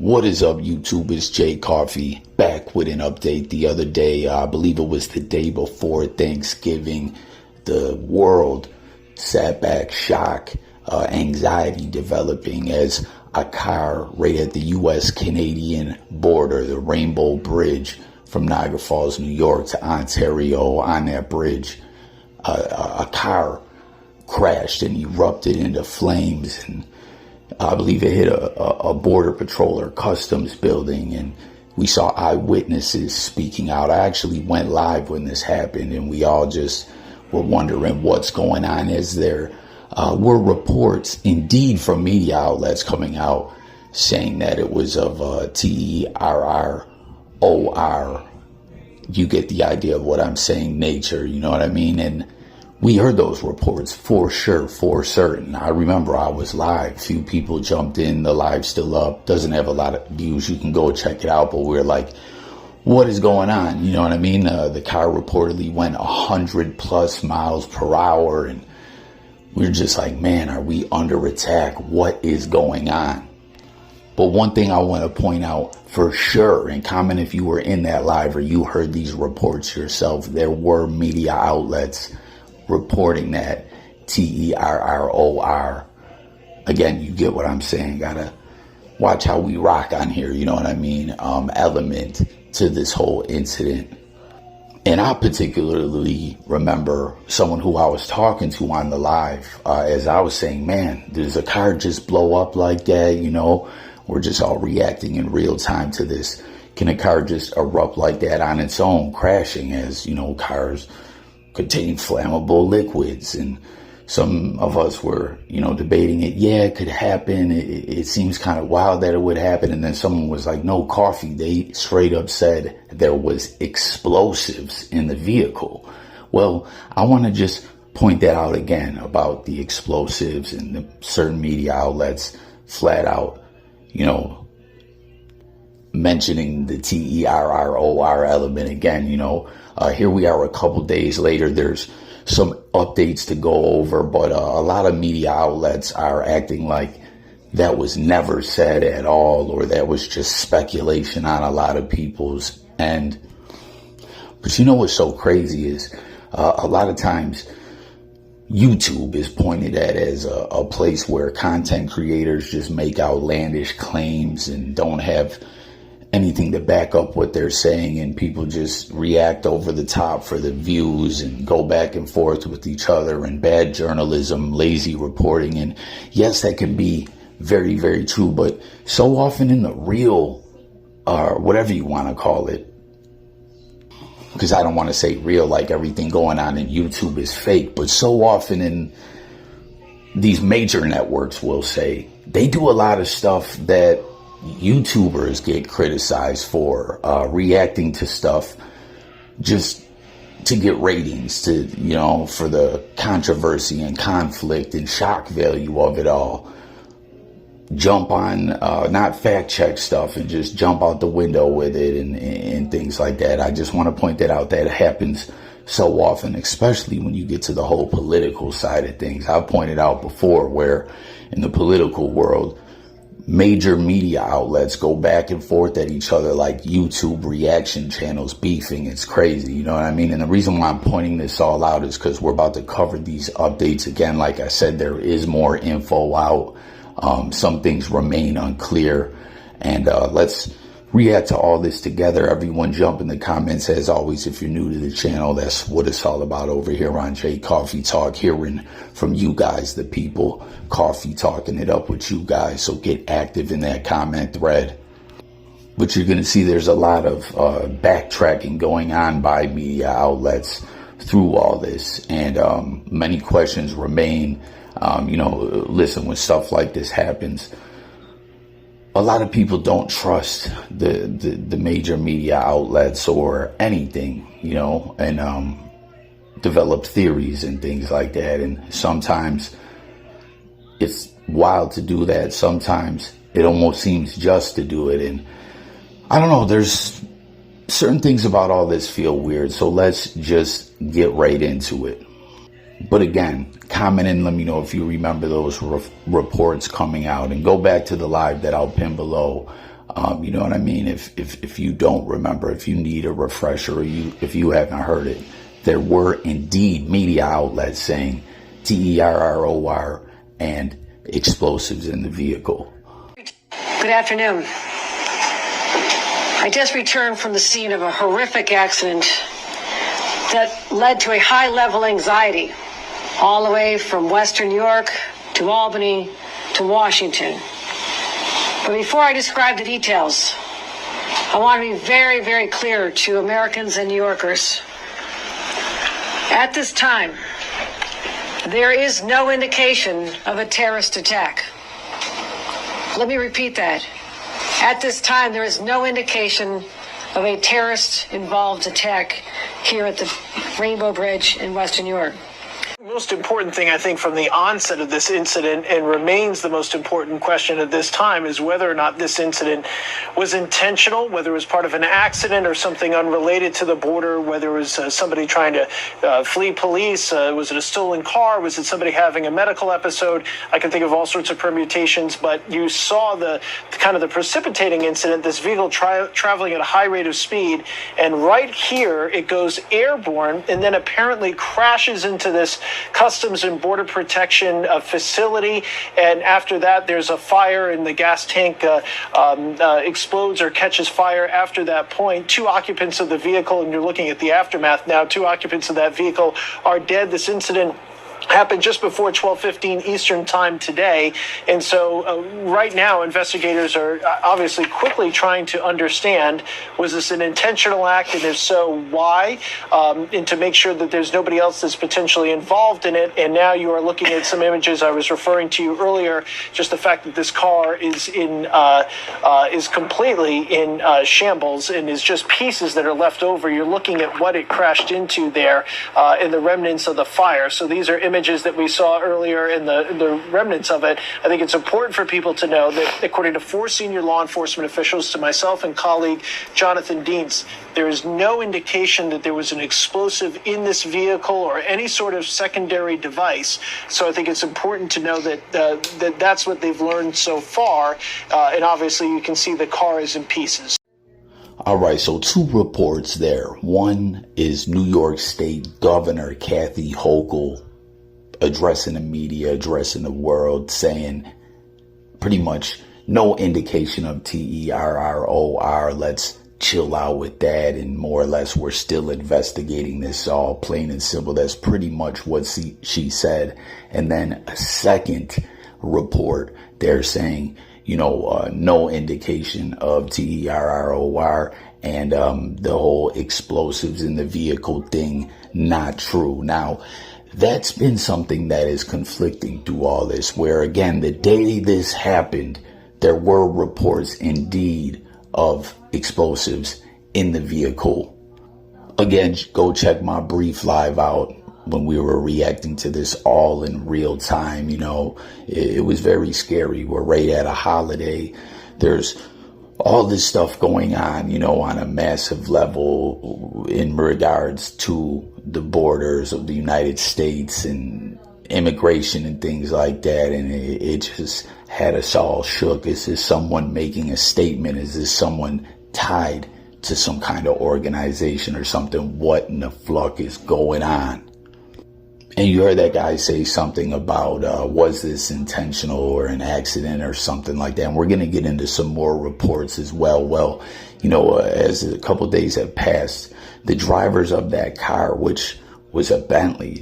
What is up, YouTube? It's Jay Coffee back with an update. The other day, I believe it was the day before Thanksgiving, the world sat back, shock, anxiety developing as a car right at the U.S.-Canadian border, the Rainbow Bridge from Niagara Falls, New York to Ontario, on that bridge, a car crashed and erupted into flames, and I believe it hit a border patrol or customs building, and we saw eyewitnesses speaking out. I actually went live when this happened, and we all just were wondering what's going on. As there were reports, indeed, from media outlets coming out saying that it was of terror. You get the idea of what I'm saying, nature, you know what I mean? And we heard those reports for sure, for certain. I remember I was live. Few people jumped in. The live's still up. Doesn't have a lot of views. You can go check it out. But we're like, what is going on? You know what I mean? The car reportedly went 100+ miles per hour. And we're just like, man, are we under attack? What is going on? But one thing I want to point out for sure, and comment if you were in that live or you heard these reports yourself, there were media outlets reporting that terror. Again, you get what I'm saying. Gotta watch how we rock on here, you know what I mean? Element to this whole incident. And I particularly remember someone who I was talking to on the live, as I was saying, man, does a car just blow up like that? You know, we're just all reacting in real time to this. Can a car just erupt like that on its own, crashing, as, you know, cars contain flammable liquids? And some of us were, you know, debating it. Yeah, it could happen. It seems kind of wild that it would happen. And then someone was like, no, Coffee. They straight up said there was explosives in the vehicle. Well, I want to just point that out again about the explosives, and the certain media outlets flat out, you know, mentioning the terror element again. You know, here we are a couple days later. There's some updates to go over, but a lot of media outlets are acting like that was never said at all, or that was just speculation on a lot of people's end. But you know what's so crazy is a lot of times YouTube is pointed at as a place where content creators just make outlandish claims and don't have anything to back up what they're saying, and people just react over the top for the views and go back and forth with each other, and bad journalism, lazy reporting. And yes, that can be very, very true, but so often in the real, whatever you want to call it, because I don't want to say real like everything going on in YouTube is fake, but so often in these major networks, will say, they do a lot of stuff that YouTubers get criticized for, reacting to stuff just to get ratings, to, you know, for the controversy and conflict and shock value of it all. Jump on, not fact check stuff and just jump out the window with it, and things like that. I just want to point that out. That happens so often, especially when you get to the whole political side of things. I've pointed out before where in the political world, major media outlets go back and forth at each other like YouTube reaction channels beefing. It's crazy, you know what I mean? And the reason why I'm pointing this all out is because we're about to cover these updates again. Like I said, there is more info out. Some things remain unclear, and let's react to all this together. Everyone jump in the comments. As always, if you're new to the channel, that's what it's all about over here on Jay Coffee Talk, hearing from you guys, the people, coffee talking it up with you guys. So get active in that comment thread. But you're going to see there's a lot of backtracking going on by media outlets through all this, and many questions remain. You know, listen, when stuff like this happens, a lot of people don't trust the major media outlets or anything, you know, and develop theories and things like that. And sometimes it's wild to do that. Sometimes it almost seems just to do it. And I don't know, there's certain things about all this feel weird. So let's just get right into it. But again, comment and let me know if you remember those reports coming out, and go back to the live that I'll pin below You know what I mean? If you don't remember, if you need a refresher, or if you haven't heard it, there were indeed media outlets saying TERROR and explosives in the vehicle. Good afternoon. I just returned from the scene of a horrific accident that led to a high-level anxiety all the way from Western New York to Albany to Washington. But before I describe the details, I want to be very, very clear to Americans and New Yorkers. At this time, there is no indication of a terrorist attack. Let me repeat that. At this time, there is no indication of a terrorist-involved attack here at the Rainbow Bridge in Western New York. The most important thing, I think, from the onset of this incident, and remains the most important question at this time, is whether or not this incident was intentional, whether it was part of an accident or something unrelated to the border, whether it was somebody trying to flee police, was it a stolen car, was it somebody having a medical episode? I can think of all sorts of permutations, but you saw the kind of the precipitating incident, this vehicle traveling at a high rate of speed, and right here it goes airborne and then apparently crashes into this Customs and Border Protection facility, and after that there's a fire and the gas tank explodes or catches fire. After that point, 2 occupants of the vehicle, and you're looking at the aftermath now, 2 occupants of that vehicle are dead. This incident happened just before 12:15 Eastern time today. And so right now, investigators are obviously quickly trying to understand, was this an intentional act? And if so, why? And to make sure that there's nobody else that's potentially involved in it. And now you are looking at some images I was referring to you earlier, just the fact that this car is completely in shambles and is just pieces that are left over. You're looking at what it crashed into there and the remnants of the fire. So these are images that we saw earlier in the remnants of it. I think it's important for people to know that according to 4 senior law enforcement officials, to myself and colleague Jonathan Dienst, there is no indication that there was an explosive in this vehicle or any sort of secondary device. So I think it's important to know that that's what they've learned so far. And obviously you can see the car is in pieces. All right, so 2 reports there. One is New York State Governor Kathy Hochul addressing the media, addressing the world, saying pretty much no indication of TERROR. Let's chill out with that, and more or less we're still investigating this, all plain and simple. That's pretty much what she said. And then a second report, they're saying, no indication of TERROR, and the whole explosives in the vehicle thing, not true. Now, that's been something that is conflicting through all this, where again, the day this happened, there were reports indeed of explosives in the vehicle. Again, go check my brief live out when we were reacting to this all in real time. It was very scary. We're right at a holiday. There's all this stuff going on, on a massive level in regards to the borders of the United States and immigration and things like that. And it just had us all shook. Is this someone making a statement? Is this someone tied to some kind of organization or something? What in the fuck is going on? And you heard that guy say something about, was this intentional or an accident or something like that? And we're going to get into some more reports as well. Well, as a couple of days have passed, the drivers of that car, which was a Bentley,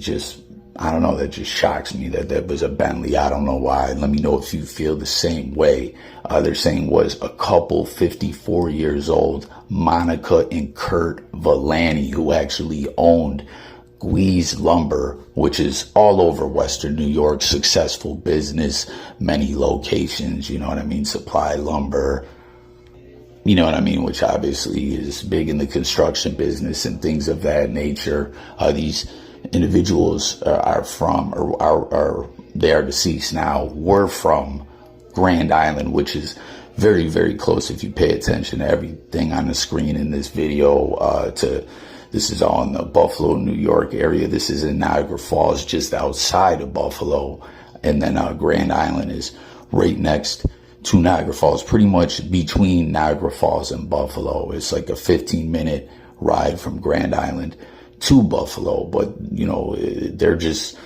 I don't know, that just shocks me that was a Bentley. I don't know why. Let me know if you feel the same way. They're saying was a couple, 54 years old, Monica and Kurt Villani, who actually owned Gui's Lumber, which is all over Western New York, successful business, many locations, supply lumber, which obviously is big in the construction business and things of that nature. These individuals are from, or they are deceased now, were from Grand Island, which is very, very close if you pay attention to everything on the screen in this video. This is all in the Buffalo, New York area. This is in Niagara Falls, just outside of Buffalo. And then Grand Island is right next to Niagara Falls, pretty much between Niagara Falls and Buffalo. It's like a 15-minute ride from Grand Island to Buffalo. But, you know, they're just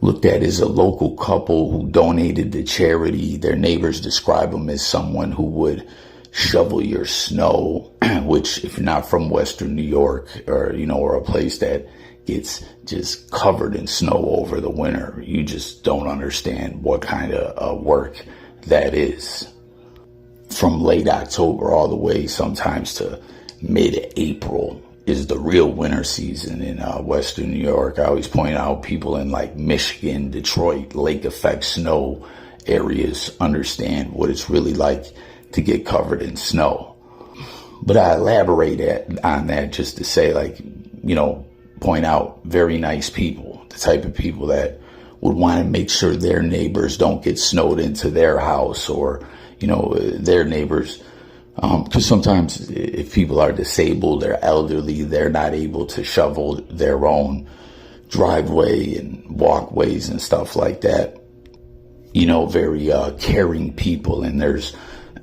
looked at as a local couple who donated to charity. Their neighbors describe them as someone who would shovel your snow, which if you're not from Western New York, or, you know, or a place that gets just covered in snow over the winter, you just don't understand what kind of work that is. From late October all the way sometimes to mid-April is the real winter season in Western New York. I always point out people in like Michigan, Detroit, lake effect snow areas understand what it's really like to get covered in snow. But I elaborate on that just to say, like, you know, point out very nice people, the type of people that would want to make sure their neighbors don't get snowed into their house, or, you know, their neighbors. Because sometimes if people are disabled or elderly, they're not able to shovel their own driveway and walkways and stuff like that. You know, very caring people. And there's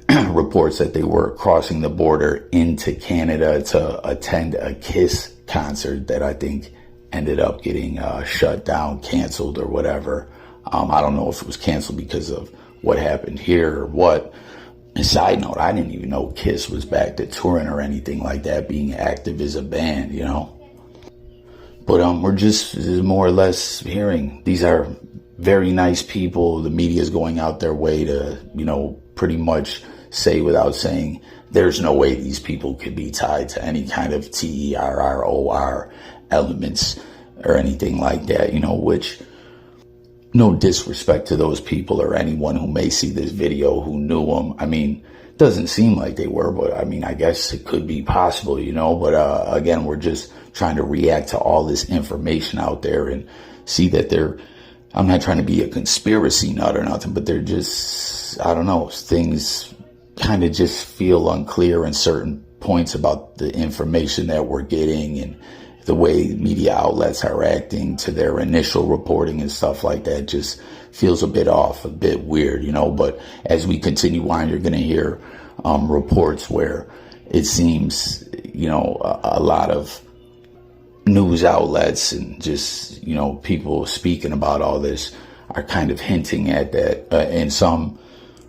reports that they were crossing the border into Canada to attend a KISS concert that I think ended up getting shut down, canceled, or whatever. I don't know if it was canceled because of what happened here or what. And side note, I didn't even know KISS was back to touring or anything like that, being active as a band, you know. But we're just more or less hearing these are very nice people. The media is going out their way to, you know, pretty much say without saying, there's no way these people could be tied to any kind of terror elements or anything like that, you know, which, no disrespect to those people or anyone who may see this video who knew them. I mean, it doesn't seem like they were, but I mean, I guess it could be possible, you know, but again, we're just trying to react to all this information out there and see that I'm not trying to be a conspiracy nut or nothing, but they're just, I don't know, things kind of just feel unclear in certain points about the information that we're getting and the way media outlets are acting to their initial reporting and stuff like that just feels a bit off, a bit weird, you know. But as we continue on, you're going to hear reports where it seems, you know, a lot of news outlets and just, you know, people speaking about all this are kind of hinting at that. In some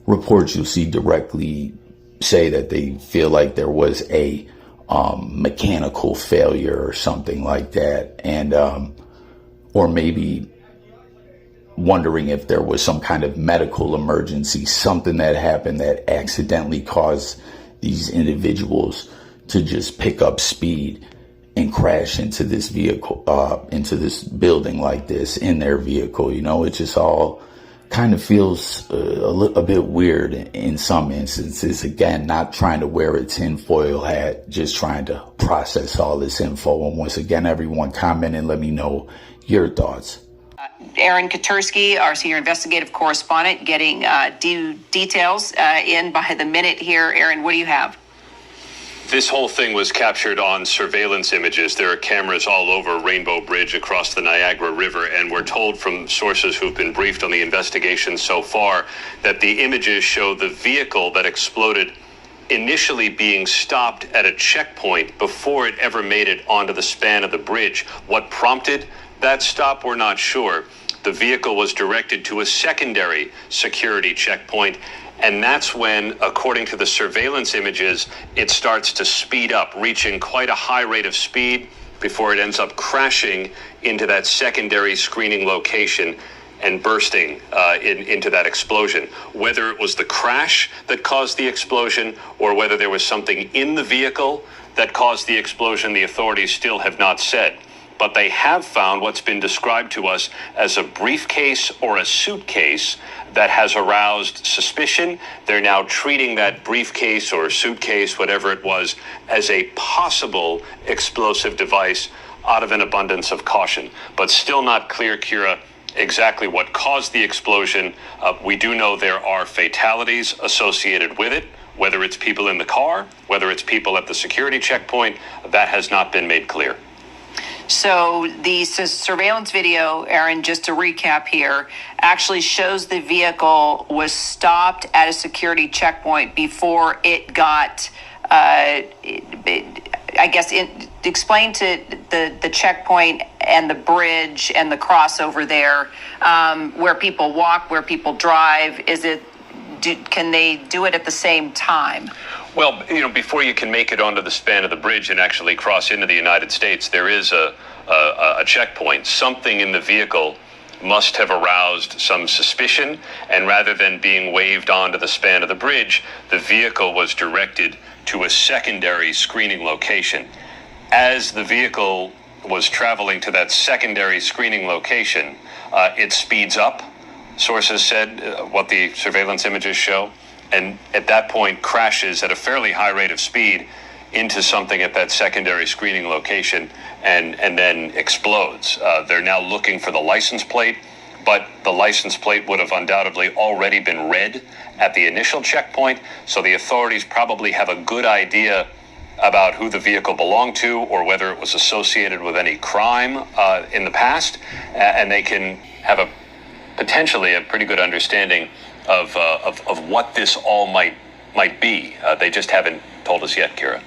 reports, you'll see directly say that they feel like there was a mechanical failure or something like that, and or maybe wondering if there was some kind of medical emergency, something that happened that accidentally caused these individuals to just pick up speed and crash into this vehicle, into this building like this in their vehicle. You know, it just all kind of feels a bit weird in some instances. Again, not trying to wear a tinfoil hat, just trying to process all this info. And once again, everyone comment and let me know your thoughts. Aaron Katursky, our senior investigative correspondent, getting details in by the minute here. Aaron, what do you have? This whole thing was captured on surveillance images. There are cameras all over Rainbow Bridge across the Niagara River, and we're told from sources who've been briefed on the investigation so far that the images show the vehicle that exploded initially being stopped at a checkpoint before it ever made it onto the span of the bridge. What prompted that stop, we're not sure. The vehicle was directed to a secondary security checkpoint, and that's when, according to the surveillance images, it starts to speed up, reaching quite a high rate of speed before it ends up crashing into that secondary screening location and bursting into that explosion. Whether it was the crash that caused the explosion or whether there was something in the vehicle that caused the explosion, the authorities still have not said. But they have found what's been described to us as a briefcase or a suitcase that has aroused suspicion. They're now treating that briefcase or suitcase, whatever it was, as a possible explosive device out of an abundance of caution. But still not clear, Kira, exactly what caused the explosion. We do know there are fatalities associated with it, whether it's people in the car, whether it's people at the security checkpoint. That has not been made clear. So the surveillance video, Aaron, just to recap here, actually shows the vehicle was stopped at a security checkpoint before it got, explain to the checkpoint and the bridge and the crossover there, where people walk, where people drive. Can they do it at the same time? Well, before you can make it onto the span of the bridge and actually cross into the United States, there is a checkpoint. Something in the vehicle must have aroused some suspicion, and rather than being waved onto the span of the bridge, the vehicle was directed to a secondary screening location. As the vehicle was traveling to that secondary screening location, it speeds up, sources said, what the surveillance images show, and at that point crashes at a fairly high rate of speed into something at that secondary screening location and then explodes. They're now looking for the license plate, but the license plate would have undoubtedly already been read at the initial checkpoint, so the authorities probably have a good idea about who the vehicle belonged to or whether it was associated with any crime in the past, and they can have potentially a pretty good understanding of what this all might be. They just haven't told us yet, Kira.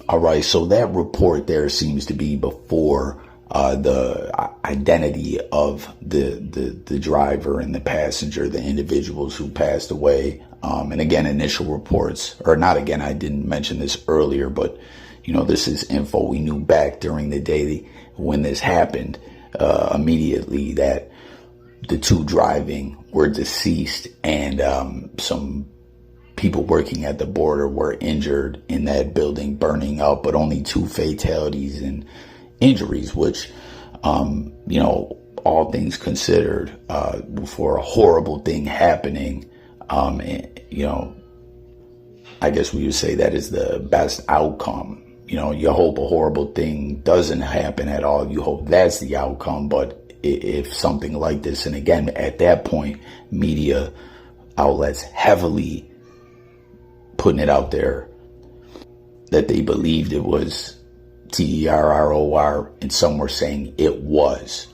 All right, so that report there seems to be before the identity of the driver and the passenger, the individuals who passed away. And again, initial reports, or not again, I didn't mention this earlier, but this is info we knew back during the day when this happened, immediately, that the two driving were deceased, and some people working at the border were injured in that building burning up, but only 2 fatalities and injuries, which, all things considered, for a horrible thing happening, I guess we would say that is the best outcome. You hope a horrible thing doesn't happen at all. You hope that's the outcome. But if something like this, and again, at that point, media outlets heavily putting it out there that they believed it was TERROR, and some were saying it was.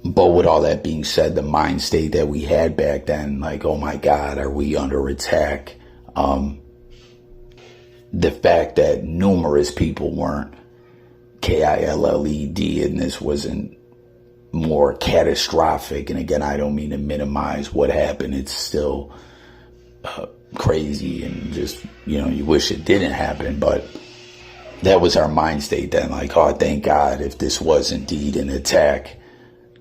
But with all that being said, the mind state that we had back then, like, oh my God, are we under attack? The fact that numerous people weren't KILLED, and this wasn't more catastrophic. And again, I don't mean to minimize what happened. It's still crazy, and just, you wish it didn't happen. But that was our mind state then, like, oh, thank God if this was indeed an attack.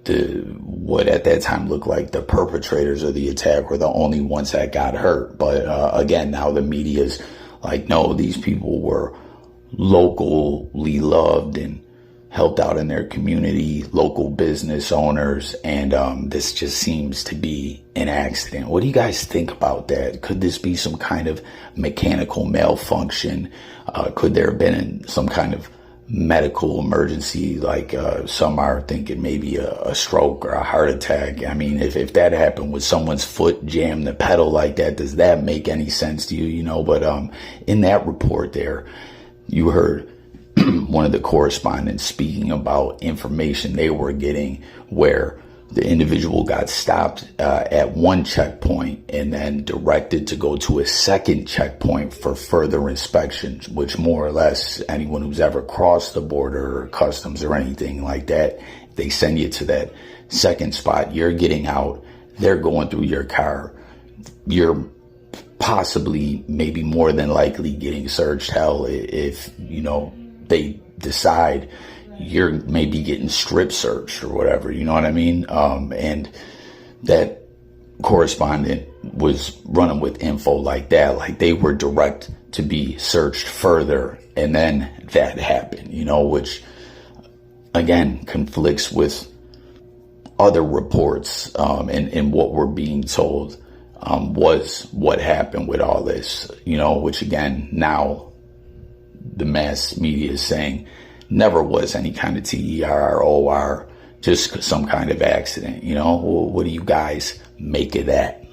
What at that time looked like the perpetrators of the attack were the only ones that got hurt. But again, now the media's like, no, these people were locally loved and helped out in their community, local business owners, and this just seems to be an accident. What do you guys think about that? Could this be some kind of mechanical malfunction? Could there have been some kind of medical emergency, like some are thinking maybe a stroke or a heart attack? I mean, if that happened, with someone's foot jammed the pedal like that, does that make any sense to you? But in that report there, you heard one of the correspondents speaking about information they were getting where the individual got stopped at one checkpoint and then directed to go to a second checkpoint for further inspections, which more or less anyone who's ever crossed the border or customs or anything like that, they send you to that second spot. You're getting out. They're going through your car. You're possibly, maybe more than likely, getting searched. Hell, if, they decide you're maybe getting strip searched or whatever, you know what I mean? And that correspondent was running with info like that, like they were direct to be searched further, and then that happened, which again conflicts with other reports, and what we're being told was what happened with all this, which again, now the mass media is saying never was any kind of TERROR, just some kind of accident. What do you guys make of that?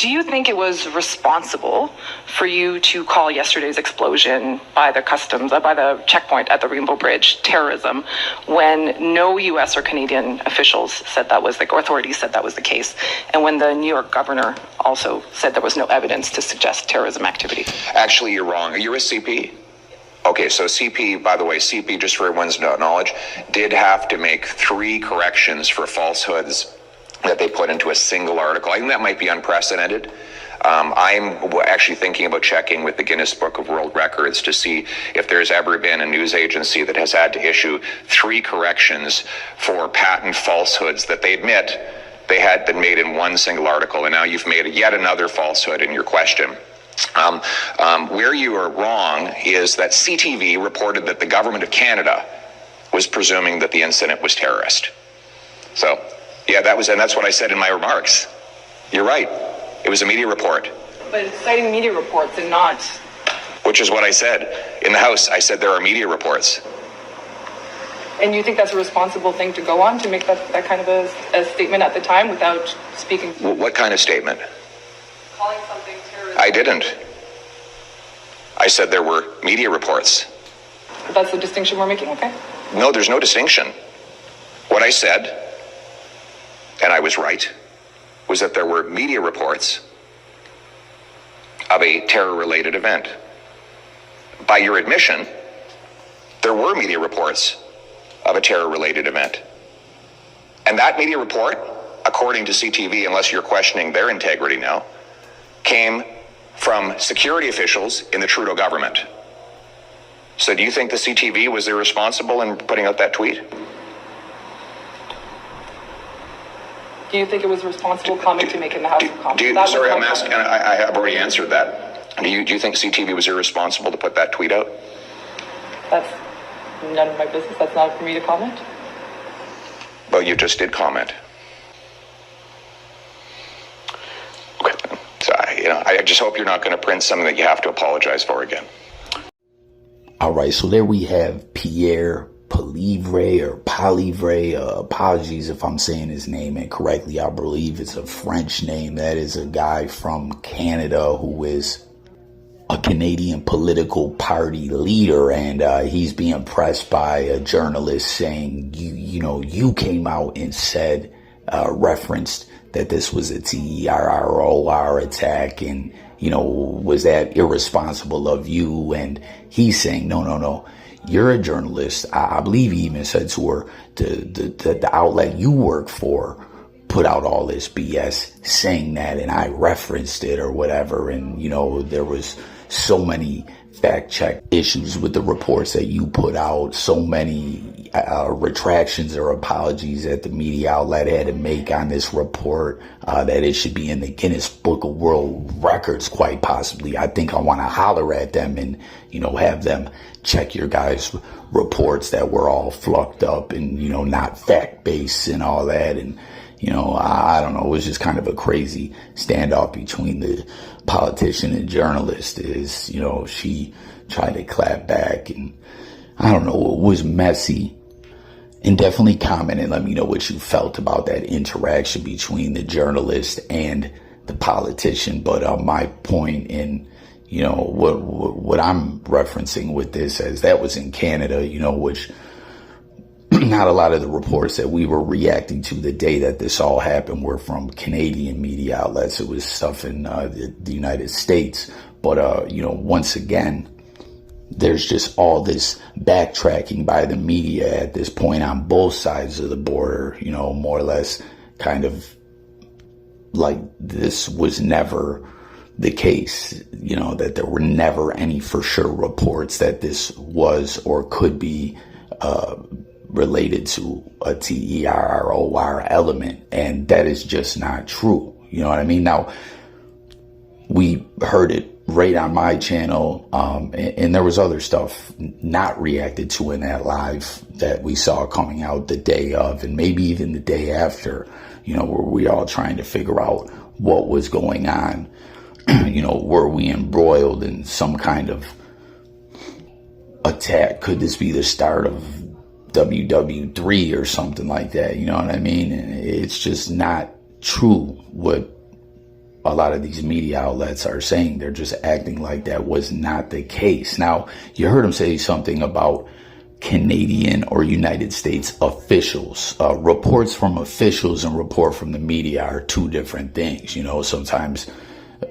Do you think it was responsible for you to call yesterday's explosion by the checkpoint at the Rainbow Bridge terrorism when no U.S. or Canadian officials said that was or authorities said that was the case, and when the New York governor also said there was no evidence to suggest terrorism activity? Actually, you're wrong. You're a CP? Okay, so CP, by the way, CP, just for everyone's knowledge, did have to make 3 corrections for falsehoods that they put into a single article. I think that might be unprecedented. I'm actually thinking about checking with the Guinness Book of World Records to see if there's ever been a news agency that has had to issue 3 corrections for patent falsehoods that they admit they had been made in one single article, and now you've made yet another falsehood in your question. Where you are wrong is that CTV reported that the government of Canada was presuming that the incident was terrorist. So, yeah, and that's what I said in my remarks. You're right. It was a media report. But it's citing media reports and not... Which is what I said. In the House, I said there are media reports. And you think that's a responsible thing to go on, to make that kind of a statement at the time without speaking? What kind of statement? Calling something terrorist. I didn't. I said there were media reports. But that's the distinction we're making, okay? No, there's no distinction. What I said, and I was right, was that there were media reports of a terror-related event. By your admission, there were media reports of a terror-related event. And that media report, according to CTV, unless you're questioning their integrity now, came from security officials in the Trudeau government. So do you think the CTV was irresponsible in putting out that tweet? Do you think it was a responsible comment to make in the House of Commons? Sorry, I'm asking, I have already answered that. Do you think CTV was irresponsible to put that tweet out? That's none of my business. That's not for me to comment. Well, you just did comment. Okay. So, I just hope you're not going to print something that you have to apologize for again. All right, so there we have Pierre Poilievre. Apologies if I'm saying his name incorrectly. I believe it's a French name. That is a guy from Canada who is a Canadian political party leader, and he's being pressed by a journalist saying, you came out and said, referenced that this was a terror attack, and was that irresponsible of you? And he's saying, no. You're a journalist. I believe he even said to her, the outlet you work for put out all this BS saying that, and I referenced it or whatever. And, there was so many fact check issues with the reports that you put out, so many retractions or apologies that the media outlet had to make on this report, that it should be in the Guinness Book of World Records, quite possibly. I think I want to holler at them and, have them check your guys' reports that were all flucked up and, not fact-based and all that. And, I don't know, it was just kind of a crazy standoff between the politician and journalist. She tried to clap back, and I don't know, it was messy. And definitely comment and let me know what you felt about that interaction between the journalist and the politician. But my point in, what I'm referencing with this, as that was in Canada, which not a lot of the reports that we were reacting to the day that this all happened were from Canadian media outlets. It was stuff in the United States. But, once again, there's just all this backtracking by the media at this point on both sides of the border, more or less kind of like this was never the case, that there were never any for sure reports that this was or could be related to a terror element. And that is just not true. You know what I mean? Now, we heard it right on my channel, and there was other stuff not reacted to in that live that we saw coming out the day of, and maybe even the day after, where we all trying to figure out what was going on. Were we embroiled in some kind of attack? Could this be the start of WW3 or something like that? You know what I mean? It's just not true what a lot of these media outlets are saying. They're just acting like that was not the case. Now, you heard him say something about Canadian or United States officials. Reports from officials and report from the media are two different things. You know, sometimes,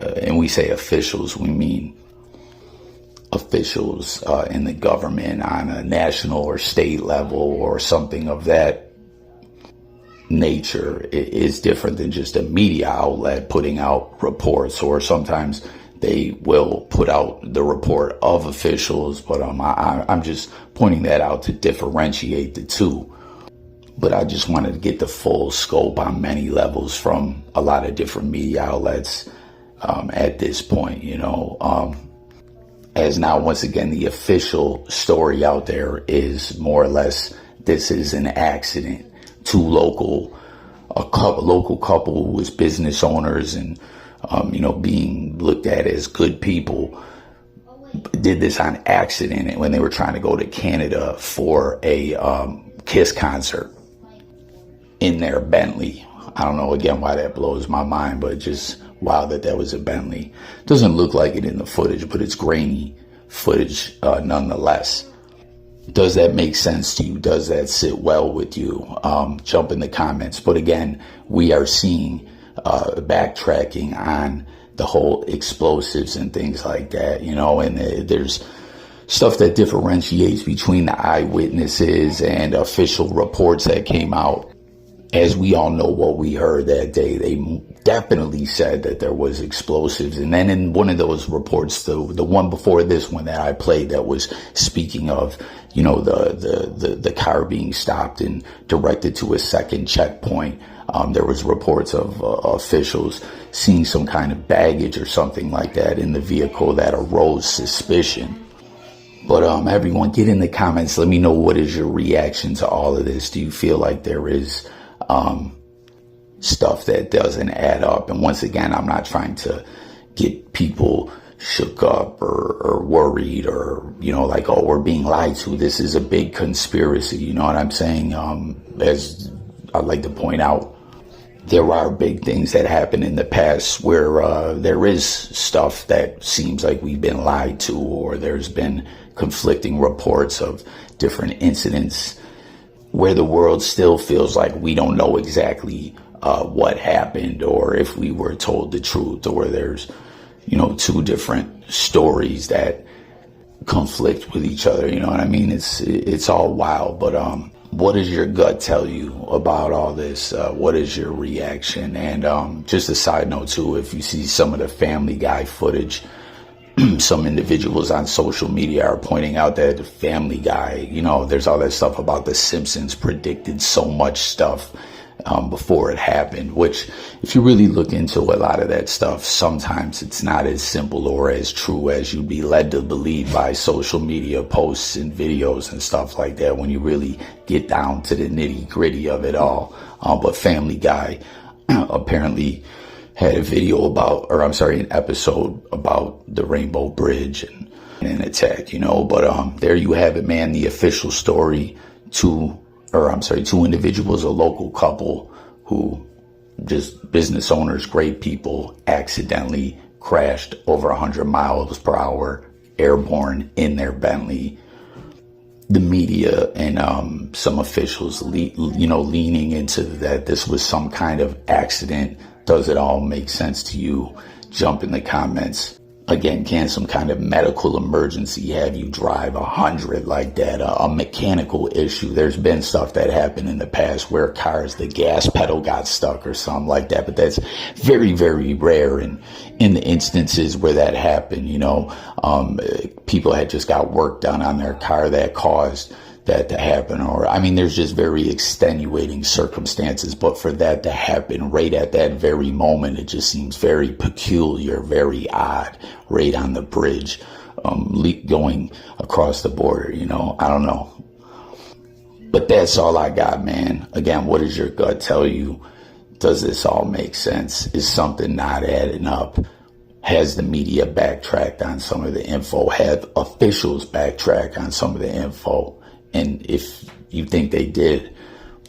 and we say officials, we mean officials in the government on a national or state level or something of that nature. Is different than just a media outlet putting out reports, or sometimes they will put out the report of officials, but I'm just pointing that out to differentiate the two. But I just wanted to get the full scope on many levels from a lot of different media outlets at this point, you know. As now, once again, the official story out there is more or less, this is an accident. Local couple who was business owners and, you know, being looked at as good people, did this on accident when they were trying to go to Canada for a Kiss concert in their Bentley. I don't know, again, why that blows my mind, but just wow that was a Bentley. Doesn't look like it in the footage, but it's grainy footage nonetheless. Does that make sense to you? Does that sit well with you? Jump in the comments. But again, we are seeing backtracking on the whole explosives and things like that, you know, and there's stuff that differentiates between the eyewitnesses and official reports that came out. As we all know what we heard that day, they definitely said that there was explosives. And then in one of those reports, the one before this one that I played, that was speaking of, you know, the car being stopped and directed to a second checkpoint. There was reports of officials seeing some kind of baggage or something like that in the vehicle that arose suspicion. But everyone, get in the comments. Let me know, what is your reaction to all of this? Do you feel like there is stuff that doesn't add up? And once again, I'm not trying to get people shook up or worried or, you know, like, oh, we're being lied to. This is a big conspiracy. You know what I'm saying? As I'd like to point out, there are big things that happen in the past where there is stuff that seems like we've been lied to, or there's been conflicting reports of different incidents where the world still feels like we don't know exactly what happened, or if we were told the truth, or there's, you know, two different stories that conflict with each other. You know what I mean? It's all wild. But what does your gut tell you about all this? What is your reaction? And just a side note too, if you see some of the Family Guy footage, some individuals on social media are pointing out that the Family Guy, you know, there's all that stuff about the Simpsons predicted so much stuff before it happened, which if you really look into a lot of that stuff, sometimes it's not as simple or as true as you'd be led to believe by social media posts and videos and stuff like that when you really get down to the nitty gritty of it all. But Family Guy apparently had a video about, or I'm sorry, an episode about the Rainbow Bridge and an attack, you know. But there you have it, man. The official story. Two individuals, a local couple who, just business owners, great people, accidentally crashed over 100 miles per hour, airborne in their Bentley. The media and some officials, leaning into that this was some kind of accident. Does it all make sense to you? Jump in the comments. Again, can some kind of medical emergency have you drive 100 like that? A mechanical issue. There's been stuff that happened in the past where cars, the gas pedal got stuck or something like that. But that's very, very rare. And in the instances where that happened, you know, people had just got work done on their car that caused that to happen. Or, I mean, there's just very extenuating circumstances, but for that to happen right at that very moment, it just seems very peculiar, very odd, right on the bridge, going across the border, you know. I don't know. But that's all I got, man. Again, what does your gut tell you? Does this all make sense? Is something not adding up? Has the media backtracked on some of the info? Have officials backtracked on some of the info? And if you think they did,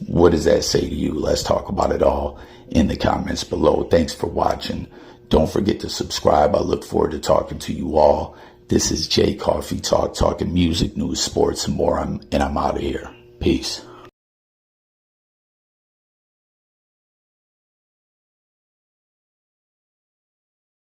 what does that say to you? Let's talk about it all in the comments below. Thanks for watching. Don't forget to subscribe. I look forward to talking to you all. This is Jay Coffee Talk, talking music, news, sports, and more. I'm out of here. Peace.